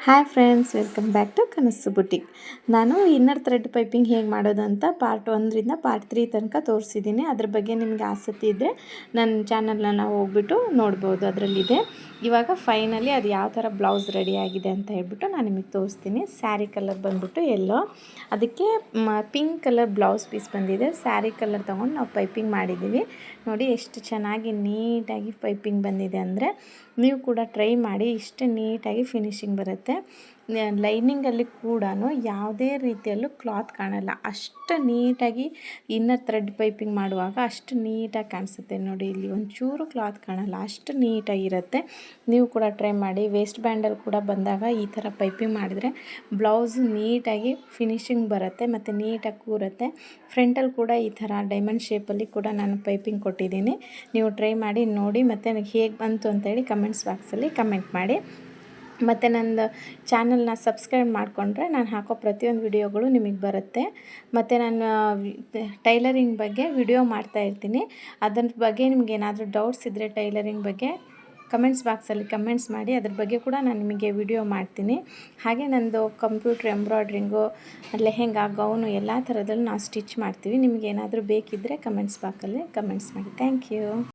Hi friends, welcome back to Kanasu boutique. ನಾನು inner thread piping ಹೇಗೆ ಮಾಡೋದು ಅಂತ ಪಾರ್ಟ್ 1ರಿಂದ ಪಾರ್ಟ್ 3 ತನಕ ತೋರಿಸಿದ್ದೀನಿ. ಅದ್ರ ಬಗ್ಗೆ ನಿಮಗೆ ಆಸಕ್ತಿ ಇದ್ದರೆ ನನ್ನ ಚಾನಲ್ನ ಹೋಗ್ಬಿಟ್ಟು ನೋಡ್ಬೋದು, ಅದರಲ್ಲಿದೆ. ಇವಾಗ ಫೈನಲಿ ಅದು ಯಾವ ಥರ ಬ್ಲೌಸ್ ರೆಡಿ ಆಗಿದೆ ಅಂತ ಹೇಳ್ಬಿಟ್ಟು ನಾನು ನಿಮಗೆ ತೋರಿಸ್ತೀನಿ. ಸ್ಯಾರಿ ಕಲರ್ ಬಂದ್ಬಿಟ್ಟು ಎಲ್ಲೋ, ಅದಕ್ಕೆ ಪಿಂಕ್ ಕಲರ್ ಬ್ಲೌಸ್ ಪೀಸ್ ಬಂದಿದೆ. ಸ್ಯಾರಿ ಕಲರ್ ತೊಗೊಂಡು ನಾವು ಪೈಪಿಂಗ್ ಮಾಡಿದ್ದೀವಿ. ನೋಡಿ ಎಷ್ಟು ಚೆನ್ನಾಗಿ ನೀಟಾಗಿ ಪೈಪಿಂಗ್ ಬಂದಿದೆ ಅಂದರೆ ನೀವು ಕೂಡ ಟ್ರೈ ಮಾಡಿ. ಇಷ್ಟು ನೀಟಾಗಿ ಫಿನಿಶಿಂಗ್ ಬರುತ್ತೆ. ಲೈನಿಂಗಲ್ಲಿ ಕೂಡ ಯಾವುದೇ ರೀತಿಯಲ್ಲೂ ಕ್ಲಾತ್ ಕಾಣಲ್ಲ. ಅಷ್ಟು ನೀಟಾಗಿ ಇನ್ನರ್ ಥ್ರೆಡ್ ಪೈಪಿಂಗ್ ಮಾಡುವಾಗ ಅಷ್ಟು ನೀಟಾಗಿ ಕಾಣಿಸುತ್ತೆ. ನೋಡಿ, ಇಲ್ಲಿ ಒಂಚೂರು ಕ್ಲಾತ್ ಕಾಣಲ್ಲ, ಅಷ್ಟು ನೀಟಾಗಿರುತ್ತೆ. ನೀವು ಕೂಡ ಟ್ರೈ ಮಾಡಿ. ವೇಸ್ಟ್ ಬ್ಯಾಂಡಲ್ಲಿ ಕೂಡ ಬಂದಾಗ ಈ ಥರ ಪೈಪಿಂಗ್ ಮಾಡಿದರೆ ಬ್ಲೌಸ್ ನೀಟಾಗಿ ಫಿನಿಶಿಂಗ್ ಬರುತ್ತೆ ಮತ್ತು ನೀಟಾಗಿ ಕೂರುತ್ತೆ. ಫ್ರಂಟಲ್ಲಿ ಕೂಡ ಈ ಥರ ಡೈಮಂಡ್ ಶೇಪಲ್ಲಿ ಕೂಡ ನಾನು ಪೈಪಿಂಗ್ ಕೊಟ್ಟಿದ್ದೀನಿ. ನೀವು ಟ್ರೈ ಮಾಡಿ ನೋಡಿ, ಮತ್ತು ನನಗೆ ಹೇಗೆ ಬಂತು ಅಂತೇಳಿ ಕಮೆಂಟ್ಸ್ ಬಾಕ್ಸಲ್ಲಿ ಕಮೆಂಟ್ ಮಾಡಿ. ಮತ್ತು ನನ್ನ ಚಾನಲ್ನ ಸಬ್ಸ್ಕ್ರೈಬ್ ಮಾಡಿಕೊಂಡ್ರೆ ನಾನು ಹಾಕೋ ಪ್ರತಿಯೊಂದು ವಿಡಿಯೋಗಳು ನಿಮಗೆ ಬರುತ್ತೆ. ಮತ್ತು ನಾನು ಟೈಲರಿಂಗ್ ಬಗ್ಗೆ ವಿಡಿಯೋ ಮಾಡ್ತಾಯಿರ್ತೀನಿ. ಅದ್ರ ಬಗ್ಗೆ ನಿಮ್ಗೆ ಏನಾದರೂ ಡೌಟ್ಸ್ ಇದ್ದರೆ ಟೈಲರಿಂಗ್ ಬಗ್ಗೆ ಕಮೆಂಟ್ಸ್ ಬಾಕ್ಸಲ್ಲಿ ಕಮೆಂಟ್ಸ್ ಮಾಡಿ. ಅದ್ರ ಬಗ್ಗೆ ಕೂಡ ನಾನು ನಿಮಗೆ ವಿಡಿಯೋ ಮಾಡ್ತೀನಿ. ಹಾಗೆ ನಂದು ಕಂಪ್ಯೂಟ್ರ್ ಎಂಬ್ರಾಯ್ಡ್ರಿಂಗು, ಲೆಹೆಂಗಾ, ಗೌನು ಎಲ್ಲ ಥರದಲ್ಲೂ ನಾವು ಸ್ಟಿಚ್ ಮಾಡ್ತೀವಿ. ನಿಮ್ಗೆ ಏನಾದರೂ ಬೇಕಿದ್ದರೆ ಕಮೆಂಟ್ಸ್ ಬಾಕ್ಸಲ್ಲಿ ಕಮೆಂಟ್ಸ್ ಮಾಡಿ. Thank you.